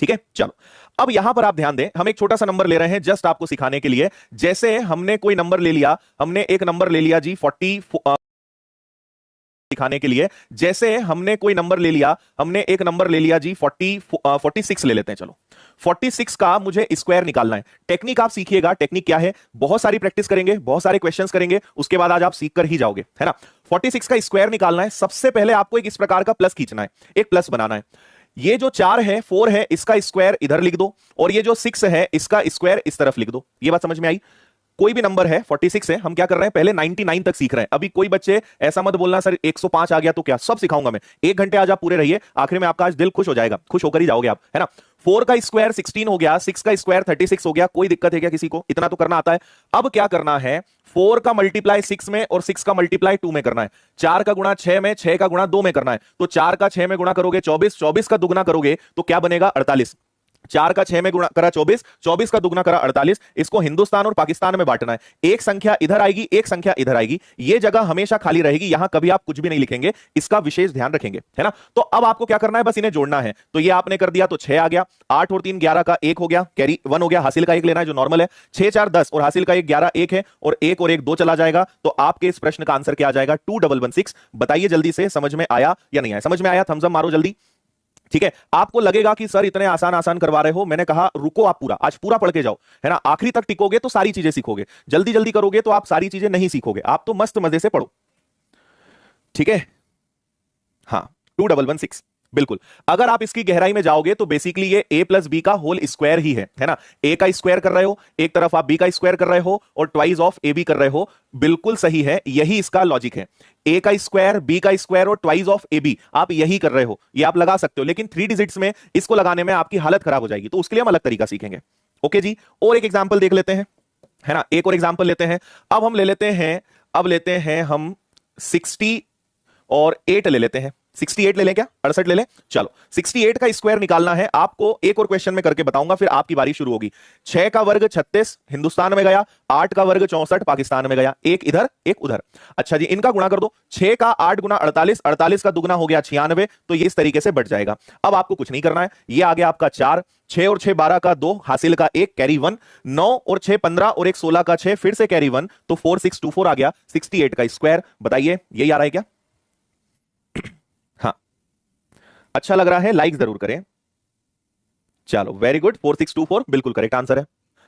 ठीक है, चलो अब यहां पर आप ध्यान दें, हम एक छोटा सा नंबर ले रहे हैं जस्ट आपको सिखाने के लिए। जैसे हमने कोई नंबर ले लिया, हमने एक नंबर ले लिया जी 40 दिखाने के लिए, जैसे हमने कोई नंबर ले लिया, हमने एक नंबर ले लिया जी 46 ले लेते हैं। चलो 46 का मुझे स्क्वायर निकालना है। टेक्निक आप सीखिएगा, टेक्निक क्या है, बहुत सारी प्रैक्टिस करेंगे, बहुत सारे क्वेश्चंस करेंगे, उसके बाद आज आप सीख कर ही जाओगे, है ना। 46 का स्क्वायर निकालना है। सबसे पहले आपको एक इस प्रकार का प्लस खींचना है, एक प्लस बनाना है। ये जो 4 है, 4 है, इसका स्क्वायर इधर लिख दो, और ये जो 6 है इसका स्क्वायर इस तरफ लिख दो। ये बात समझ में आई। कोई भी नंबर है 46 है, हम क्या कर रहे हैं, पहले 99 तक सीख रहे हैं। अभी कोई बच्चे ऐसा मत बोलना सर 105 आ गया तो क्या, सब सिखाऊंगा मैं। 1 घंटे आज आप पूरे रहिए, आखिर में आपका आज दिल खुश हो जाएगा, खुश होकर ही जाओगे आप, है ना। 4 का स्क्वायर 16 हो गया, 6 का स्क्वायर 36 हो गया। कोई दिक्कत है क्या किसी को, इतना तो करना आता है। अब क्या करना है, 4 का मल्टीप्लाई 6 में और 6 का मल्टीप्लाई 2 में करना है। 4 का गुणा 6 में, 6 का गुणा 2 में करना है। तो 4 का 6 में गुणा करोगे 24, 24 का दुगुना करोगे तो क्या बनेगा 48। 4 का 6 में गुणा करा 24, 24 का दुगना करा 48। इसको हिंदुस्तान और पाकिस्तान में बांटना है। एक संख्या इधर आएगी, एक संख्या इधर आएगी, ये जगह हमेशा खाली रहेगी, यहां कभी आप कुछ भी नहीं लिखेंगे, इसका विशेष ध्यान रखेंगे, है ना। तो अब आपको क्या करना है, बस इन्हें जोड़ना है। तो ये आपने कर दिया तो 6 आ गया, 8 और 3 11 का 1 हो गया, कैरी 1 हो गया, हासिल का 1 लेना है जो नॉर्मल है। 6 4 10 और हासिल का 1 11, 1 है, और 1 और 1 2 चला जाएगा। तो आपके इस प्रश्न का आंसर क्या आ जाएगा, 2116। बताइए जल्दी से, समझ में आया या नहीं आया। समझ में आया, थम्स अप मारो जल्दी। ठीक है, आपको लगेगा कि सर इतने आसान आसान करवा रहे हो, मैंने कहा रुको, आप पूरा आज पूरा पढ़ के जाओ, है ना। आखिरी तक टिकोगे तो सारी चीजें सीखोगे, जल्दी जल्दी करोगे तो आप सारी चीजें नहीं सीखोगे। आप तो मस्त मजे से पढ़ो, ठीक है। हाँ 2116 बिल्कुल। अगर आप इसकी गहराई में जाओगे तो बेसिकली ये a प्लस बी का होल स्क्वायर ही है ना। a का स्क्वायर कर रहे हो, एक तरफ आप b का स्क्वायर कर रहे हो, और ट्वाइस ऑफ ए बी कर रहे हो। बिल्कुल सही है, यही इसका लॉजिक है। a का स्क्वायर, b का स्क्वायर और ट्वाइस ऑफ ए बी, आप यही कर रहे हो, ये आप लगा सकते हो। लेकिन 3 डिजिट्स में इसको लगाने में आपकी हालत खराब हो जाएगी, तो उसके लिए हम अलग तरीका सीखेंगे। ओके जी, और एक एग्जाम्पल देख लेते हैं, है ना। एक और एग्जाम्पल लेते हैं। अब हम ले लेते हैं, अब लेते हैं हम 60 और 8 ले लेते हैं। 68 ले लें क्या, 68 ले लें। चलो 68 का स्क्वायर निकालना है आपको, एक और क्वेश्चन में करके बताऊंगा, फिर आपकी बारी शुरू होगी। 6 का वर्ग 36 हिंदुस्तान में गया, 8 का वर्ग 64 पाकिस्तान में गया, एक इधर एक उधर। अच्छा जी, इनका गुणा कर दो। 6 का 8 गुना 48, 48 का दुगना हो गया 96, तो ये इस तरीके से बढ़ जाएगा। अब आपको कुछ नहीं करना है, ये आ गया आपका 4, 6 और 6 12 का 2, हासिल का 1, कैरी 1, 9 और 6 15 और 1 16 का 6, फिर से कैरी 1, तो 4624 आ गया। 68 का स्क्वायर, बताइए यही आ रहा है क्या। हाँ अच्छा लग रहा है, लाइक जरूर करें। चलो वेरी गुड, 4624 बिल्कुल करेक्ट आंसर है।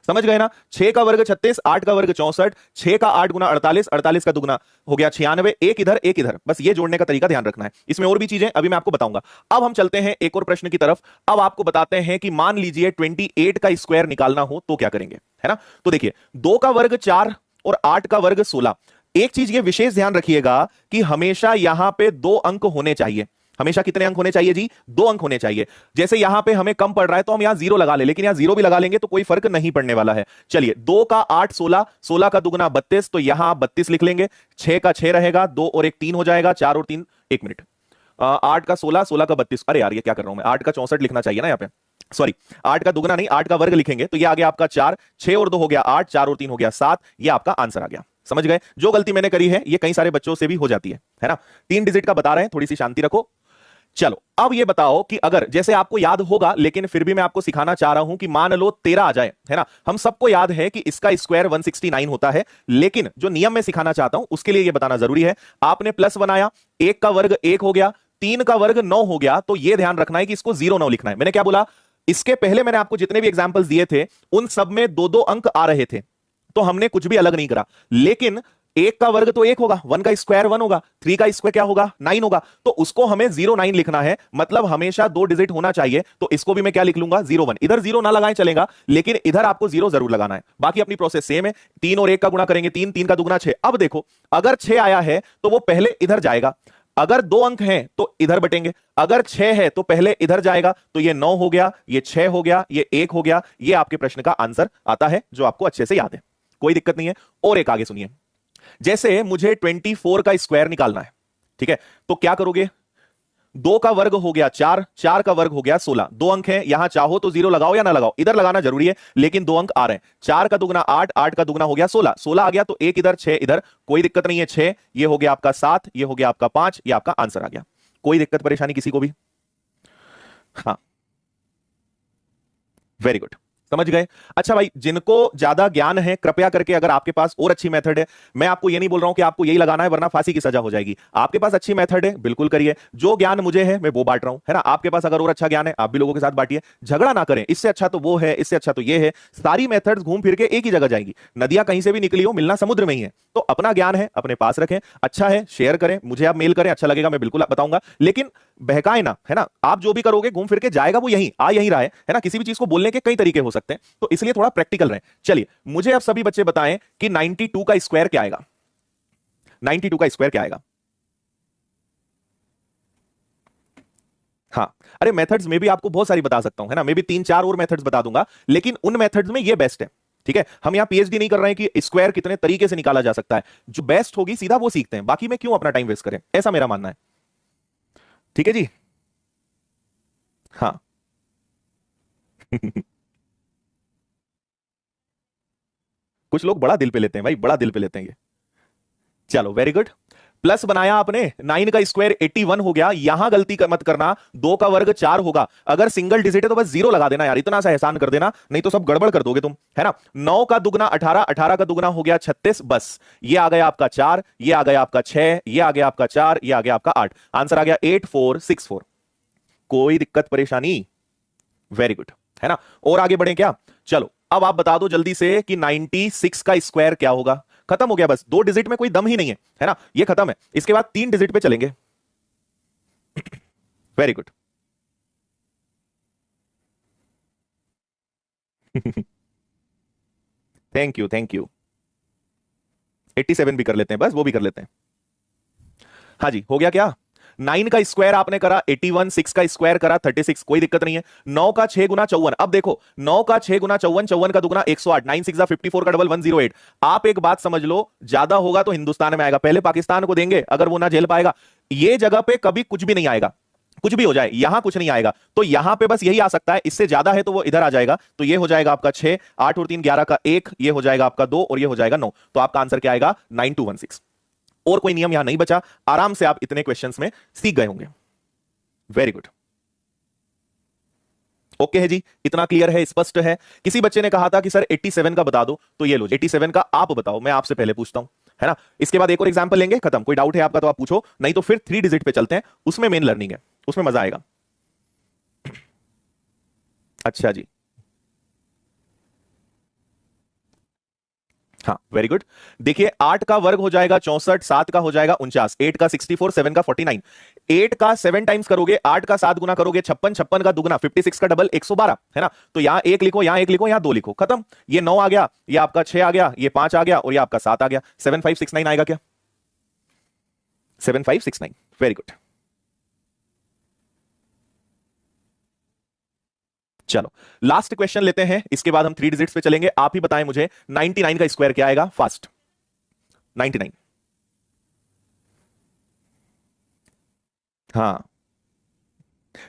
समझ गए ना। 6 का वर्ग 36, 8 का वर्ग 64, 6 का 8 गुना 48, 48 का दुगना हो गया 96, एक इधर एक इधर। बस ये जोड़ने का तरीका ध्यान रखना है, इसमें और भी चीजें अभी मैं आपको बताऊंगा। अब हम चलते हैं एक और प्रश्न की तरफ। अब आपको बताते हैं कि मान लीजिए 28 का स्क्वायर निकालना हो तो क्या करेंगे, है ना। तो देखिए 2 का वर्ग 4 और 8 का वर्ग 16। एक चीज ये विशेष ध्यान रखिएगा कि हमेशा यहां पे 2 अंक होने चाहिए। हमेशा कितने अंक होने चाहिए जी, 2 अंक होने चाहिए। जैसे यहां पे हमें कम पड़ रहा है तो हम यहां 0 लगा ले, लेकिन यहां 0 भी लगा लेंगे तो कोई फर्क नहीं पड़ने वाला है। चलिए 2 का 8 16, 16 का दुगना 32, तो यहां आप 32 लिख लेंगे। 6 का 6 रहेगा, 2 और 1 3 हो जाएगा, 4 और 3 1 मिनट, 8 का 16, 16 का 32। अरे यार ये क्या कर रहा हूं मैं, 8 का 64 लिखना चाहिए ना यहाँ पे, सॉरी 8 का दुगना नहीं 8 का वर्ग लिखेंगे। तो ये आ गया आपका 4, 6 और 2 हो गया 8, 4 और 3 हो गया 7, ये आपका आंसर आ गया। समझ गए, जो गलती मैंने करी है ये कई सारे बच्चों से भी हो जाती है ना। 3 डिजिट का बता रहे हैं, थोड़ी सी शांति रखो। चलो अब ये बताओ कि अगर, जैसे आपको याद होगा लेकिन फिर भी मैं आपको सिखाना चाह रहा हूं कि मान लो 13 आ जाए, है ना। हम सबको याद है कि इसका स्क्वायर 169 होता है, लेकिन जो नियम में सिखाना चाहता हूं उसके लिए यह बताना जरूरी है। आपने प्लस बनाया, 1 का वर्ग 1 हो गया, 3 का वर्ग 9 हो गया, तो यह ध्यान रखना है कि इसको 0 9 लिखना है। मैंने क्या बोला, इसके पहले मैंने आपको जितने भी एग्जाम्पल्स दिए थे उन सब में 2-2 अंक आ रहे थे, तो हमने कुछ भी अलग नहीं करा। लेकिन 1 का वर्ग तो 1 होगा, 1 का स्क्वायर 1 होगा, 3 का स्क्वायर क्या होगा 9 होगा, तो उसको हमें 0 9 लिखना है। मतलब हमेशा 2 डिजिट होना चाहिए, तो इसको भी मैं क्या लिख लूंगा 0 1। इधर 0 ना लगाएं चलेगा, लेकिन इधर आपको 0 जरूर लगाना है। बाकी अपनी प्रोसेस सेम है। 3 और 1 का गुणा करेंगे 3, 3 का दुगना 6। अब देखो अगर 6 आया है तो वो पहले इधर जाएगा, अगर 2 अंक हैं तो इधर बटेंगे, अगर 6 है तो पहले इधर जाएगा, तो ये 9 हो गया, ये 6 हो गया, ये 1 हो गया। ये आपके प्रश्न का आंसर आता है जो आपको अच्छे से याद है, कोई दिक्कत नहीं है। और एक आगे सुनिए, जैसे मुझे 24 का स्क्वायर निकालना है, ठीक है, तो क्या करोगे, 2 का वर्ग हो गया 4, 4 का वर्ग हो गया 16, 2 अंक हैं, यहां चाहो तो 0 लगाओ या ना लगाओ, इधर लगाना जरूरी है, लेकिन 2 अंक आ रहे हैं। 4 का दुगना 8, 8 का दुगना हो गया 16, 16 आ गया तो 1 इधर 6 इधर, कोई दिक्कत नहीं है। 6 ये हो गया आपका 7, ये हो गया आपका 5, ये आपका आंसर आ गया। कोई दिक्कत परेशानी किसी को भी। हाँ वेरी गुड, समझ गए। अच्छा भाई, जिनको ज्यादा ज्ञान है कृपया करके, अगर आपके पास और अच्छी मेथड है, मैं आपको ये नहीं बोल रहा हूं कि आपको यही लगाना है वरना फांसी की सजा हो जाएगी, आपके पास अच्छी मेथड है बिल्कुल करिए। जो ज्ञान मुझे है मैं वो बांट रहा हूं, है ना। आपके पास अगर और अच्छा ज्ञान है आप भी लोगों के साथ बांटिए, झगड़ा ना करें, इससे अच्छा तो वो है, इससे अच्छा तो ये है। सारी मेथड्स घूम फिर के एक ही जगह जाएंगी, नदियां कहीं से भी निकली हो मिलना समुद्र में ही है। तो अपना ज्ञान है अपने पास रखें, अच्छा है शेयर करें, मुझे आप मेल करें, अच्छा लगेगा मैं बिल्कुल बताऊंगा, लेकिन बहकाए ना, है ना। आप जो भी करोगे घूम फिर के जाएगा वो यहीं आ यहीं रहा है ना। किसी भी चीज को बोलने के कई तरीके हो सकते हैं, तो इसलिए थोड़ा प्रैक्टिकल रहे। चलिए मुझे अब सभी बच्चे बताएं कि 92 का स्क्वायर क्या आएगा, 92 का स्क्वायर क्या आएगा। हाँ, अरे मेथड्स में भी आपको बहुत सारी बता सकता हूं, है ना। मैं भी 3-4 और मेथड्स बता दूंगा, लेकिन उन मेथड्स में ये बेस्ट है, ठीक है। हम यहां पीएचडी नहीं कर रहे हैं कि स्क्वायर कितने तरीके से निकाला जा सकता है, जो बेस्ट होगी सीधा वो सीखते हैं, बाकी में क्यों अपना टाइम वेस्ट करें, ऐसा मेरा मानना है। ठीक है जी। हाँ कुछ लोग बड़ा दिल पे लेते हैं भाई, बड़ा दिल पे लेते हैं ये। चलो वेरी गुड, प्लस बनाया आपने, 9 का स्क्वायर 81 हो गया। यहां गलती मत करना, 2 का वर्ग 4 होगा, अगर सिंगल डिजिट है तो बस 0 लगा देना यार, इतना सा एहसान कर देना, नहीं तो सब गड़बड़ कर दोगे तुम, है ना। 9 का दुगना 18, 18 का दुगना हो गया 36, बस ये आ गया आपका 4, ये आ गया आपका 6, ये आ गया आपका 4, ये आ गया आपका 8, आंसर आ गया 8464। कोई दिक्कत परेशानी, वेरी गुड, है ना। और आगे बढ़े क्या, चलो अब आप बता दो जल्दी से कि 96 का स्क्वायर क्या होगा। खत्म हो गया, बस 2 डिजिट में कोई दम ही नहीं है ना, ये खत्म है। इसके बाद 3 डिजिट पे चलेंगे। Very good thank you thank you. 87 भी कर लेते हैं, बस वो भी कर लेते हैं। हाँ जी, हो गया क्या। 9 का स्क्वायर आपने करा 81, 6 का स्क्वायर करा 36, कोई दिक्कत नहीं है। 9 का 6 गुना 54, अब देखो 9 का 6 गुना 54, 54 का दुगना 108, 9 6 54 का डबल 108। आप एक बात समझ लो, ज्यादा होगा तो हिंदुस्तान में आएगा, पहले पाकिस्तान को देंगे, अगर वो ना झेल पाएगा, ये जगह पे कभी कुछ भी नहीं आएगा, कुछ भी हो जाए यहां कुछ नहीं आएगा, तो यहां पे बस यही आ सकता है, इससे ज्यादा है तो वो इधर आ जाएगा, तो ये हो जाएगा आपका 6, 8 और 3 11 का 1, ये हो जाएगा आपका 2 और ये हो जाएगा 9, तो आपका आंसर क्या आएगा 9216। और कोई नियम यहां नहीं बचा, आराम से आप इतने क्वेश्चंस में सीख गए होंगे। वेरी गुड, ओके है जी, इतना क्लियर है, स्पष्ट है। किसी बच्चे ने कहा था कि सर 87 का बता दो, तो ये लो 87 का आप बताओ, मैं आपसे पहले पूछता हूं, है ना। इसके बाद एक और एग्जांपल लेंगे, खत्म। कोई डाउट है आपका तो आप पूछो, नहीं तो फिर 3 डिजिट पे चलते हैं, उसमें मेन लर्निंग है, उसमें मजा आएगा। अच्छा जी, हाँ वेरी गुड। देखिए 8 का वर्ग हो जाएगा 64, 7 का हो जाएगा 49, 8 का 64, 7 का 49। 8 का 7 टाइम्स करोगे, 8 का 7 गुना करोगे 56, 56 का दुगना 56 का डबल 112, है ना। तो यहां 1 लिखो, यहां 1 लिखो, यहां 2 लिखो, खत्म। ये 9 आ गया, ये आपका 6 आ गया, ये 5 आ गया और ये आपका 7 आ गया, 7569 आएगा क्या, 7569, वेरी गुड। चलो लास्ट क्वेश्चन लेते हैं, इसके बाद हम 3 डिजिट्स पे चलेंगे। आप ही बताएं मुझे 99 का स्क्वायर क्या आएगा, फास्ट। 99, हाँ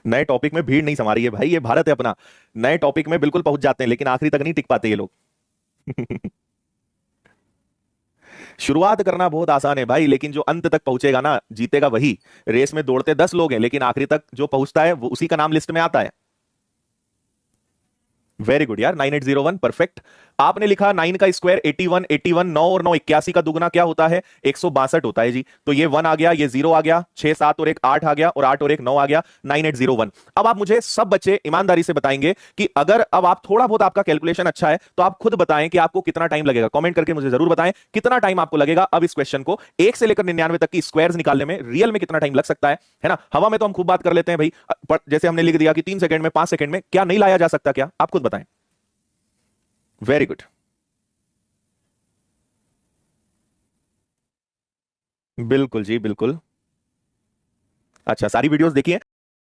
नए टॉपिक में भीड़ नहीं समा रही है भाई, ये भारत है अपना, नए टॉपिक में बिल्कुल पहुंच जाते हैं लेकिन आखिरी तक नहीं टिक पाते ये लोग। शुरुआत करना बहुत आसान है भाई, लेकिन जो अंत तक पहुंचेगा ना जीतेगा वही। रेस में दौड़ते 10 लोग हैं, लेकिन आखिरी तक जो पहुंचता है वो उसी का नाम लिस्ट में आता है। वेरी गुड यार, 9801 परफेक्ट। आपने लिखा 9 का स्क्वायर 81, 81, 9 और 9 81 का दुगना क्या होता है 162 होता है जी। तो ये 1 आ गया, ये 0 आ गया, 6 7 और 1 8 आ गया, और 8 और 1 9 आ गया, 9801। अब आप मुझे सब बच्चे ईमानदारी से बताएंगे कि अगर अब आप थोड़ा बहुत आपका कैलकुलेशन अच्छा है तो आप खुद बताएं कि आपको कितना टाइम लगेगा, कमेंट करके मुझे जरूर बताएं कितना टाइम आपको लगेगा अब इस क्वेश्चन को 1 से लेकर 99 तक की स्क्वायर्स निकालने में, रियल में कितना टाइम लग सकता है ना। हवा में तो हम खूब बात कर लेते हैं भाई, जैसे हमने लिख दिया कि 3 सेकंड में 5 सेकंड में, क्या नहीं लाया जा सकता, क्या आप खुद बताएं। वेरी गुड, बिल्कुल जी बिल्कुल। अच्छा सारी वीडियोस देखिए।